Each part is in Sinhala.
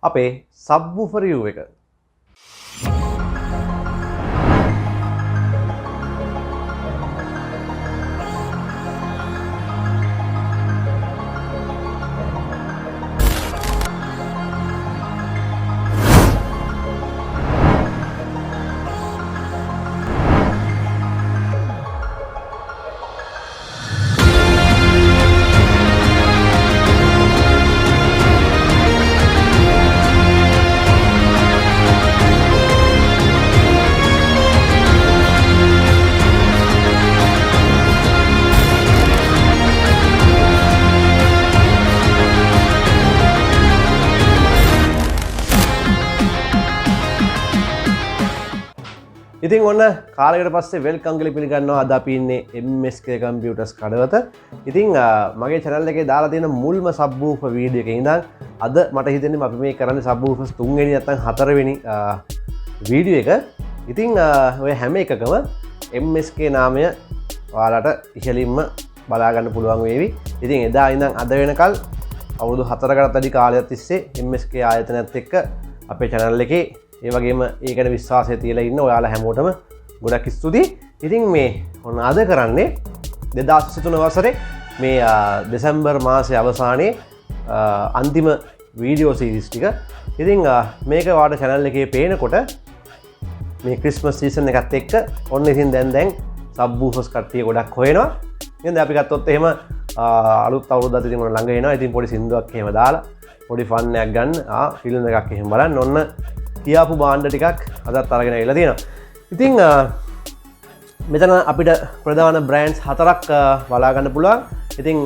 අපේ subwoofer review එක. ඉතින් ඔන්න කාලයකට පස්සේ වෙල්කම් කියලා පිළිගන්නවා. අද අපි ඉන්නේ MSK Computers කඩවත. ඉතින් මගේ channel එකේ දාලා තියෙන මුල්ම subwoofer වීඩියෝ එකේ ඉඳන් අද මට හිතෙන්නේ අපි මේ කරන්නේ subwoofers 3 වෙනි නැත්නම් 4 වෙනි වීඩියෝ එක. ඉතින් ඔය හැම එකකම MSK නාමය ඔයාලට ඉහළින්ම බලා ගන්න පුළුවන් වේවි. ඉතින් එදා ඉඳන් අද වෙනකල් අවුරුදු 4කටත් වැඩි කාලයක් තිස්සේ MSK ආයතනයත් එක්ක අපේ channel එකේ ඒ වගේම ඒකට විශ්වාසය තියලා ඉන්න ඔයාලා හැමෝටම ගොඩක් ස්තුතියි. ඉතින් මේ ඔන්න අද කරන්නේ 2023 වසරේ මේ දෙසැම්බර් මාසයේ අවසානයේ අන්තිම වීඩියෝ සීරීස් ටික. ඉතින් මේක ඔයාලට channel එකේ පේනකොට මේ ක්‍රිස්මස් සීසන් එකත් එක්ක ඔන්න ඉතින් දැන් subwoofers කට්ටිය ගොඩක් හොයනවා. ඉතින් අපි ගත්තොත් එහෙම අලුත් අවුරුද්දත් ඉතින් ළඟ එනවා. ඉතින් පොඩි සින්දුවක් එහෙම දාලා පොඩි ෆන් එකක් ගන්න ෆිල්ම් එකක් එහෙම බලන්න ඔන්න කියාපු බාණ්ඩ ටිකක් අදත් අරගෙන ඇවිල්ලා තියෙනවා. ඉතින් මෙතන අපිට ප්‍රධාන බ්‍රෑන්ඩ්ස් 4ක් බලා ගන්න පුළුවන්. ඉතින්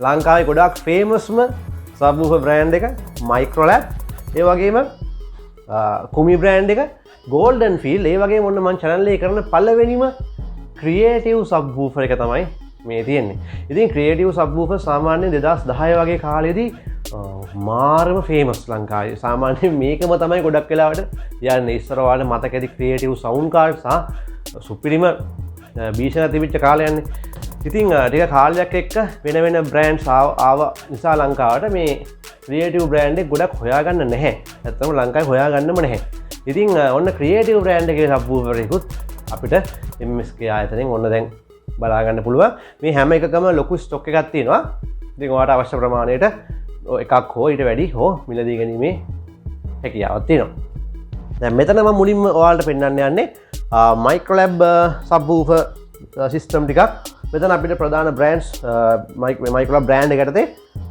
ලංකාවේ ගොඩක් ෆේමස්ම subwoofer බ්‍රෑන්ඩ් එක Microlab, ඒ වගේම කුමි බ්‍රෑන්ඩ් එක Golden Field, ඒ වගේම ඔන්න මම channel එකේ කරන පළවෙනිම creative subwoofer එක තමයි මේ තියෙන්නේ. ඉතින් creative subwoofer සාමාන්‍යයෙන් 2010 වගේ කාලෙදී මාරම ෆේමස් ලංකාවේ. සාමාන්‍යයෙන් මේකම තමයි ගොඩක් වෙලාවට යන්නේ. ඉස්සර ඔයාලට මතක ඇති ක්‍රියේටිව් සවුන්ඩ් කාඩ් සහ සුපිරිම භීෂණ තිබිච්ච කාලයන්නේ. ඉතින් ටික කාලයක් එක්ක වෙන වෙන බ්‍රෑන්ඩ්ස් ආව නිසා ලංකාවට මේ ක්‍රියේටිව් බ්‍රෑන්ඩ් එක ගොඩක් හොයාගන්න නැහැ. නැත්තම් ලංකාවේ හොයාගන්නම නැහැ. ඉතින් ඔන්න ක්‍රියේටිව් බ්‍රෑන්ඩ් එකේ සබ්වූෆර් එකකුත් අපිට MSK ආයතනයෙන් ඔන්න දැන් බලා ගන්න පුළුවන්. මේ හැම එකකම ලොකු ස්ටොක් එකක් තියෙනවා. ඉතින් ඔයාලට අවශ්‍ය ප්‍රමාණයට එකක් හෝ ඊට වැඩි හෝ මිලදී ගැනීමේ හැකියාවක් තියෙනවා. දැන් මෙතන මම මුලින්ම ඔයාලට පෙන්වන්න යන්නේ Microlab subwoofer system ටිකක්. මෙතන අපිට ප්‍රධාන බ්‍රෑන්ඩ්ස් Microlab බ්‍රෑන්ඩ් එකට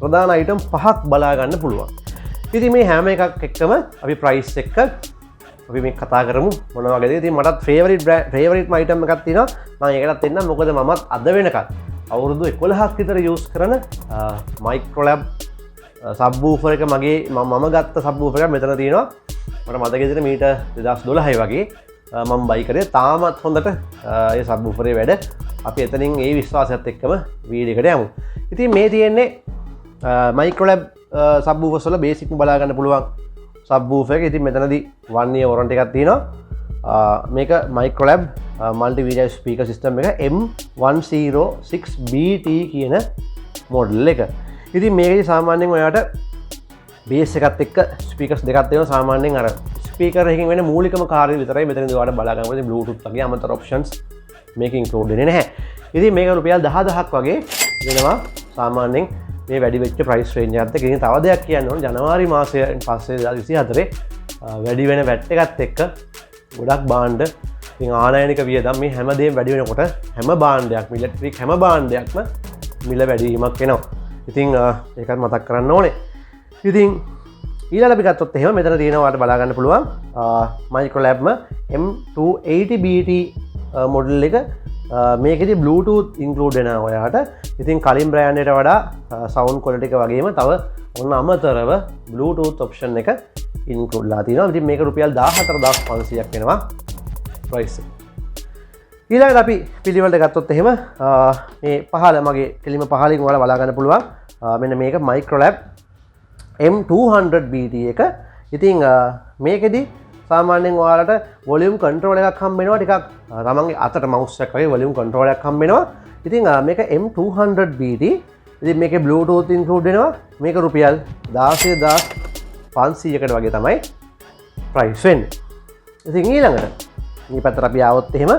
ප්‍රධාන අයිටම් 5ක් බලා ගන්න පුළුවන්. ඉතින් මේ හැම එකක් එක්කම අපි ප්‍රයිස් එක අපි මේ කතා කරමු මොන වගේද. ඉතින් මටත් ෆේවරිට් අයිටම් එකක් තියෙනවා. මම ඒකටත් එන්නම්. මොකද මමත් අද වෙනකන් අවුරුදු 11ක් විතර යූස් කරන Microlab subwoofer එක මගේ මම ගත්ත subwoofer එක මෙතන තියෙනවා. මට මතක විදිහට මීට 2012 වගේ මම බයි කරේ. තාමත් හොඳට ඒ subwoofer එකේ වැඩ. අපි එතනින් ඒ විශ්වාසයත් එක්කම වීඩියෝ එකට යමු. ඉතින් මේ තියෙන්නේ Microlab subwoofers වල බේසික්ම බලා ගන්න පුළුවන් subwoofer එක. ඉතින් මෙතනදී 1 year warranty එකක් තියෙනවා. මේක Microlab multi video speaker system එක M106BT කියන මොඩල් එක. ඉතින් මේකේ සාමාන්‍යයෙන් ඔයාලට බේස් එකත් එක්ක ස්පීකර්ස් දෙකක් දෙනවා. සාමාන්‍යයෙන් අර ස්පීකර් එකකින් වෙන මූලිකම කාර්යය විතරයි මෙතනදී ඔයාලට බලා ගන්න පුළුවන්. බ්ලූටූත් වගේ අමතර ඔප්ෂන්ස් මේක ඉන්ක්ලූඩ් වෙන්නේ නැහැ. ඉතින් මේක රුපියල් 10000ක් වගේ වෙනවා සාමාන්‍යයෙන් මේ වැඩි වෙච්ච ප්‍රයිස් රේන්ජ් එකත් එක්ක. ඉතින් තව දෙයක් කියන්න ඕන ජනවාරි මාසයෙන් පස්සේ 2024 වැඩි වෙන වැට් එකත් එක්ක ගොඩක් භාණ්ඩ ඉතින් ආනයනික වියදම් මේ හැමදේම වැඩි වෙනකොට හැම භාණ්ඩයක්ම ඉලෙක්ට්‍රික් හැම භාණ්ඩයක්ම මිල වැඩි වීමක් වෙනවා. ඉතින් ඒකත් මතක් කරන්න ඕනේ. ඉතින් ඊළඟ අපි ගත්තොත් එහෙම මෙතන තියෙනවා ඔයාලට බලා ගන්න පුළුවන් Microlab M280BT මොඩල් එක. මේකෙදි Bluetooth include වෙනවා ඔයාලට. ඉතින් කලින් බ්‍රෑන්ඩ් එකට වඩා sound quality එක වගේම තව ඔන්න අමතරව Bluetooth option එක include ලා තියෙනවා. ඉතින් මේක රුපියල් 14500ක් වෙනවා price එක. ඊළඟට අපි පිළිවෙලට ගත්තොත් එහෙම මේ පහළ මගේ කෙලිම පහලින් ඔයාලා බලා ගන්න පුළුවන් මෙන්න මේක Microlab M200BT එක. ඉතින් මේකෙදි සාමාන්‍යයෙන් ඔයාලට වොලියුම් කන්ට්‍රෝල් එකක් හම්බ වෙනවා. ටිකක් තමන්ගේ අතට මවුස් එකක් වගේ වොලියුම් කන්ට්‍රෝල් එකක් හම්බ වෙනවා. ඉතින් මේක M200BT. ඉතින් මේකේ Bluetooth include වෙනවා. මේක රුපියල් 500කට වගේ තමයි ප්‍රයිස් වෙන්නේ. ඉතින් ඊළඟට මේ පැත්තට අපි ආවොත් එහෙම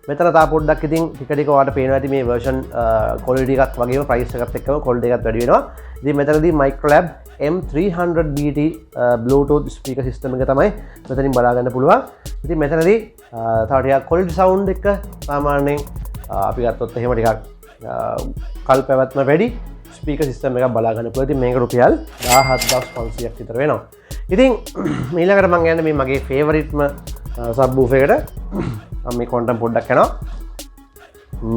මෙතන තා පොඩ්ඩක් ඉතින් ටික ටික ඔයාලට පේනවා ඇති මේ version quality එකත් වගේම price එකත් එක්කම quality එකත් වැඩි වෙනවා. ඉතින් මෙතනදී Microlab M300BT Bluetooth speaker system එක තමයි මෙතනින් බලා ගන්න පුළුවන්. ඉතින් මෙතනදී තව ටිකක් quality sound එක සාමාන්‍යයෙන් අපි ගත්තොත් එහෙම ටිකක් කල් පැවැත්ම වැඩි ස්පීකර් සිස්ටම් එකක් බලා ගන්න පුළුවන්. ඉතින් මේක රුපියල් 17500ක් විතර වෙනවා. ඉතින් ඊළඟට මම යන්නේ මේ මගේ ෆේවරිට්ම සබ්වූෆර් එකට. මම මේ කොන්ටම් පොඩ්ඩක් යනවා.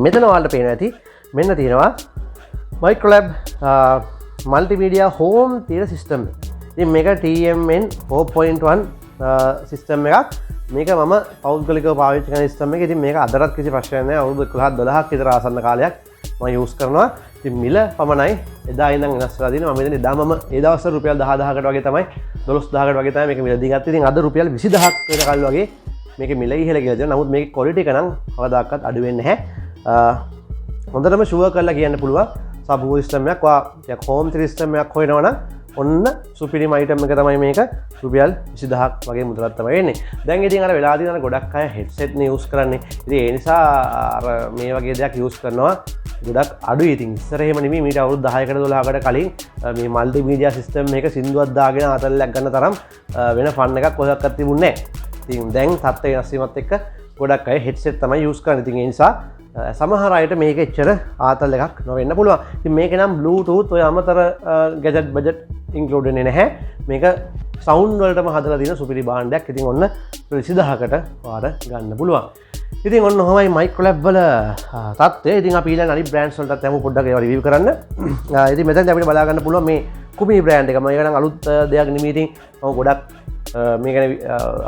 මෙතන ඔයාලට පේනවා ඇති මෙන්න තියෙනවා Microlab multimedia home theater system. ඉතින් මේක TMN 4.1 සිස්ටම් එකක්. මේක මම පෞද්ගලිකව පාවිච්චි කරන සිස්ටම් එක. ඉතින් මේක අදටත් කිසි ප්‍රශ්නයක් නැහැ. අවුරුදු 11 12ක් විතර ආසන්න කාලයක් මම යූස් කරනවා. ඉතින් මිල පමණයි එදා ඉඳන් වෙනස් වෙලා තියෙනවා. මම එදා ඒ දවස්වල රුපියල් 10000කට වගේ තමයි 12000කට වගේ තමයි මේක මිල දී ගත්තේ. ඉතින් අද රුපියල් 20000ක් වෙන කල් වගේ මේක මිල ඉහළ ගිහලා තියෙනවා. නමුත් මේකේ ක්වොලිටි එක නම් කවදාකවත් අඩු වෙන්නේ නැහැ. හොඳටම ෂුවර් කරලා කියන්න පුළුවන් සබ්වූෆර් සිස්ටම් එකක්. ඔයා හෝම් තියටර් සිස්ටම් එකක් හොයනවා නම් ඔන්න සුපිරිම අයිටම් එක තමයි මේක. රුපියල් 20000ක් වගේ මුදලක් තමයි එන්නේ. දැන් ඉතින් අර වෙලා තියෙන ගොඩක් අය හෙඩ්සෙට් නේ යූස් කරන්නේ. ඉතින් ඒ නිසා අර මේ වගේ දෙයක් යූස් කරනවා ගොඩක් අඩුයි. ඉතින් ඉස්සර එහෙම නෙමෙයි මීට අවුරුදු 10කට 12කට කලින් මේ මල්ටිමීඩියා සිස්ටම් එක සින්දුවක් දාගෙන ආතල්ලයක් ගන්න තරම් වෙන ෆන් එකක් කොහොක්වත් තිබුණේ නැහැ. ඉතින් දැන් තත්ත්වය වෙනස් වීමත් එක්ක ගොඩක් අය හෙඩ්සෙට් තමයි යූස් කරන්නේ. ඉතින් ඒ නිසා සමහර අයට මේක එච්චර ආතල් එකක් නොවෙන්න පුළුවන්. ඉතින් මේක නම් Bluetooth ඔය අමතර ගැජට් බජට් ඉන්ක්ලූඩ් වෙන්නේ නැහැ. මේක සවුන්ඩ් වලටම හදලා තියෙන සුපිරි භාණ්ඩයක්. ඉතින් ඔන්න 20000කට ඔයාලට ගන්න පුළුවන්. ඉතින් ඔන්න ඔහොමයි Microlab වල තත්ත්වය. ඉතින් අපි ඊළඟ අනිත් බ්‍රෑන්ඩ්ස් වලටත් යමු පොඩ්ඩක් ඒවා රිවිව් කරන්න. ඉතින් මෙතනදී අපිට බලා ගන්න පුළුවන් මේ කුමි බ්‍රෑන්ඩ් එක. මේක නම් අලුත් දෙයක් නෙමෙයි. ඉතින් මම ගොඩක් මේ ගැන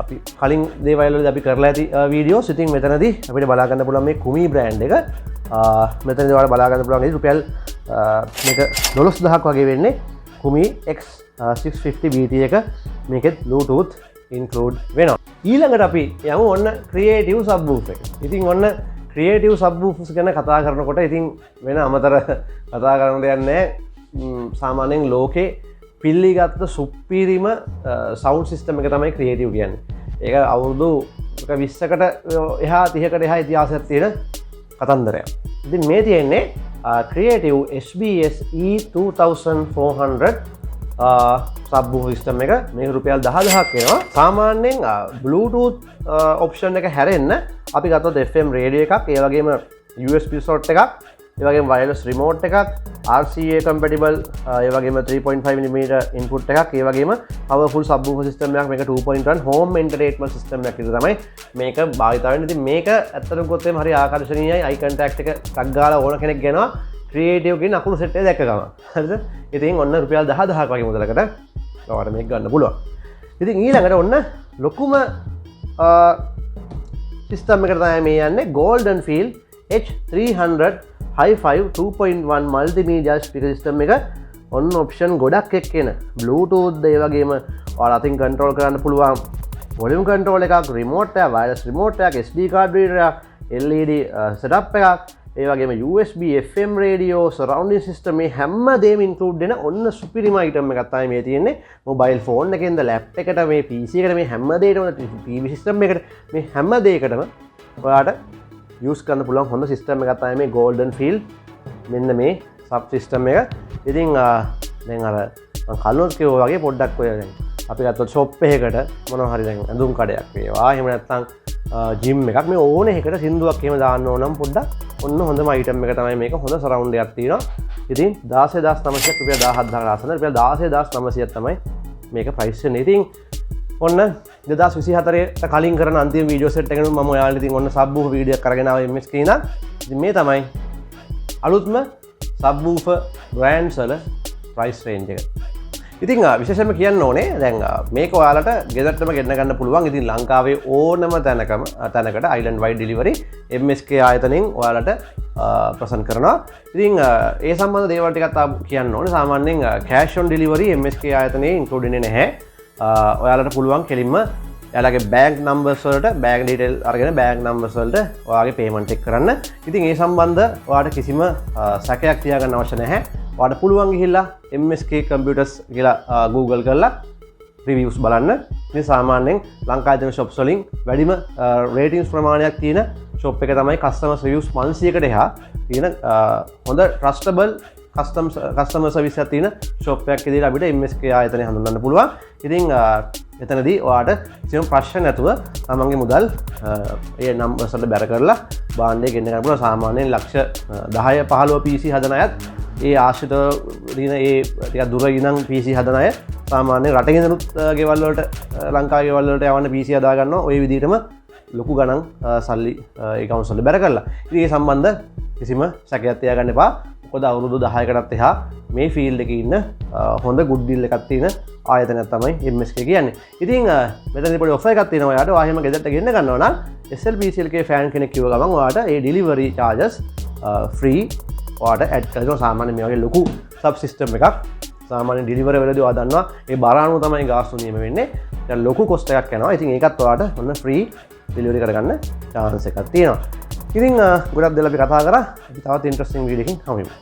අපි කලින් දේවල් වලදී අපි කරලා ඇති වීඩියෝස්. ඉතින් මෙතනදී අපිට බලා ගන්න පුළුවන් මේ කුමි බ්‍රෑන්ඩ් එක. මෙතනදී ඔයාලා බලා ගන්න පුළුවන් රුපියල් මේක 12000ක් වගේ වෙන්නේ. කුමි X650BT එක මේකෙත් Bluetooth include වෙනවා. ඊළඟට අපි යමු ඔන්න ක්‍රියේටිව් සබ්වූෆර් එක. ඉතින් ඔන්න ක්‍රියේටිව් සබ්වූෆර්ස් ගැන කතා කරනකොට ඉතින් වෙන අමතර කතා කරන්න දෙයක් නැහැ. සාමාන්‍යයෙන් ලෝකේ පිල්ලිගත්ත සුප්පිරිම සවුන්ඩ් සිස්ටම් එක තමයි ක්‍රියේටිව් කියන්නේ. ඒක අවුරුදු 20කට එහා 30කට එහා ඉතිහාසයක් තියෙන කතන්දරයක්. ඉතින් මේ තියෙන්නේ ක්‍රියේටිව් SBS E2400 සබ්වූෆර් සිස්ටම් එක. මේක රුපියල් 10000ක් වෙනවා. සාමාන්‍යයෙන් Bluetooth ඔප්ෂන් එක හැරෙන්න අපි ගත්තොත් FM රේඩියෝ එකක්, ඒ වගේම USB slot එකක්, ඒ වගේම wireless remote එකක්, RCA compatible, ඒ වගේම 3.5mm input එකක්, ඒ වගේම powerful subwoofer system එකක්. මේක 2.1 home entertainment system එකක් විතර තමයි මේක භාවිත වෙන්නේ. ඉතින් මේක ඇත්තටම ගොතේම හරි ආකර්ශනීයයි. eye contact එක ටක් ගාලා ඕන කෙනෙක් ගෙනවා ක්‍රියේටිව් කියන අකුරු සෙට් එක දැක්ක ගමන්. හරිද? ඉතින් ඔන්න රුපියල් 10000ක් වගේ මුදලකට ඔයාලට මේක ගන්න පුළුවන්. ඉතින් ඊළඟට ඔන්න ලොකුම සිස්ටම් එකට තමයි මේ යන්නේ Golden Field H300 Hi-Fi 2.1 multimedia speaker system එක. ඔන්න ඔප්ෂන් ගොඩක් එක්කෙන Bluetooth ඒ වගේම ඔයාලා අතින් කන්ට්‍රෝල් කරන්න පුළුවන් volume control එකක්, remote එක, wireless remote එකක්, SD card reader එකක්, LED setup එකක්, ඒ වගේම USB FM radio surrounding system මේ හැම දෙයක්ම include වෙන ඔන්න සුපිරිම item එකක් තමයි මේ තියෙන්නේ. mobile phone එකෙන්ද laptop එකට මේ PC එකට මේ හැම දෙයකටම TV system එකට මේ හැම දෙයකටම ඔයාලට use කරන්න පුළුවන් හොඳ system එකක් තමයි මේ Golden Field. මෙන්න මේ sub system එක. ඉතින් දැන් අර මම කලින් කිව්වා වගේ පොඩ්ඩක් ඔය දැන් අපි ගත්තොත් shop එකකට මොනවා හරි දැන් ඇඳුම් කඩයක් වේවා එහෙම නැත්නම් ජිම් එකක් මේ ඕන එකකට සින්දුවක් එහෙම දාන්න ඕන නම් පොඩ්ඩක් ඔන්න හොඳම අයිටම් එක තමයි මේක. හොඳ සරවුන්ඩ් එකක් තියෙනවා. ඉතින් 16900ක් රුපියල් 17000කට ආසන්න රුපියල් 16900ක් තමයි මේක ප්‍රයිස් වෙන්නේ. ඉතින් ඔන්න 2024ට කලින් කරන අන්තිම වීඩියෝ සෙට් එකෙන් මම ඔයාලට ඉතින් ඔන්න සබ්වූෆර් වීඩියෝ එකක් අරගෙන ආවා MSK ඉඳන්. ඉතින් මේ තමයි අලුත්ම සබ්වූෆර් බ්‍රෑන්ඩ්ස් වල ප්‍රයිස් රේන්ජ් එක. ඉතින් විශේෂයෙන්ම කියන්න ඕනේ දැන් මේක ඔයාලට ගෙදරටම ගෙන්න ගන්න පුළුවන්. ඉතින් ලංකාවේ ඕනම තැනකට island wide delivery MSK ආයතනයෙන් ඔයාලට ප්‍රසන් කරනවා. ඉතින් ඒ සම්බන්ධ දේවල් ටිකක් කියන්න ඕනේ. සාමාන්‍යයෙන් cash on delivery MSK ආයතනයේ include වෙන්නේ නැහැ. ඔයාලට පුළුවන් කෙලින්ම එයාලගේ bank numbers වලට bank detail අරගෙන bank numbers වලට ඔයාගේ payment එක කරන්න. ඉතින් ඒ සම්බන්ධ ඔයාලට කිසිම සැකයක් තියාගන්න අවශ්‍ය නැහැ. ඔයාලට පුළුවන් ගිහිල්ලා MSK Computers කියලා Google කරලා රිවියස් බලන්න. ඉතින් සාමාන්‍යයෙන් ලංකාවේ තියෙන shops වලින් වැඩිම රේටින්ග්ස් ප්‍රමාණයක් තියෙන shop එක තමයි customers reviews 500කට එහා තියෙන හොඳ trustable customer service එකක් තියෙන shop එකක් විදිහට අපිට MSK ආයතනය හඳුන්වන්න පුළුවන්. ඉතින් එතනදී ඔයාලට කිසිම ප්‍රශ්න නැතුව තමන්ගේ මුදල් ඒ නම්බර්ස් වලට බැර කරලා භාණ්ඩය ගෙන්න ගන්න පුළුවන්. සාමාන්‍යයෙන් ලක්ෂ 10 15 PC හදන අයත් ඒ ආශ්‍රිත දින ඒ ටිකක් දුර ඉඳන් PC හදන අය සාමාන්‍යයෙන් රටේ ඉඳනුත් ගෙවල් වලට ලංකාවේ ගෙවල් වලට යවන්න PC හදා ගන්නවා. ওই විදිහටම ලොකු ගණන් සල්ලි ඒ accounts වලට බැර කරලා. ඉතින් ඒ සම්බන්ධ කිසිම සැකයක් තියාගන්න එපා. මොකද අවුරුදු 10කටත් එහා මේ ෆීල්ඩ් එකේ ඉන්න හොඳ good deal එකක් තියෙන ආයතනයක් තමයි MSK කියන්නේ. ඉතින් මෙතනදී පොඩි ඔෆර් එකක් තියෙනවා ඔයාලට. ඔයා එහෙම ගෙදරට ගෙන්න ගන්නවා නම් SLPCLK ෆෑන් කෙනෙක් කිව්ව ගමන් ඔයාලට ඒ delivery charges free ඔයාලට add කරනවා. සාමාන්‍ය මේ වගේ ලොකු sub system එකක් සාමාන්‍ය delivery වලදී ඔයා දන්නවා ඒ බාරාණුව තමයි ගාස්තු නියම වෙන්නේ. දැන් ලොකු cost එකක් යනවා. ඉතින් ඒකත් ඔයාලට ඔන්න free delivery කරගන්න chance එකක් තියෙනවා. ඉතින් ගොඩක් දෙලා අපි කතා කරා. අපි තවත් interesting video එකකින් හමු වෙමු.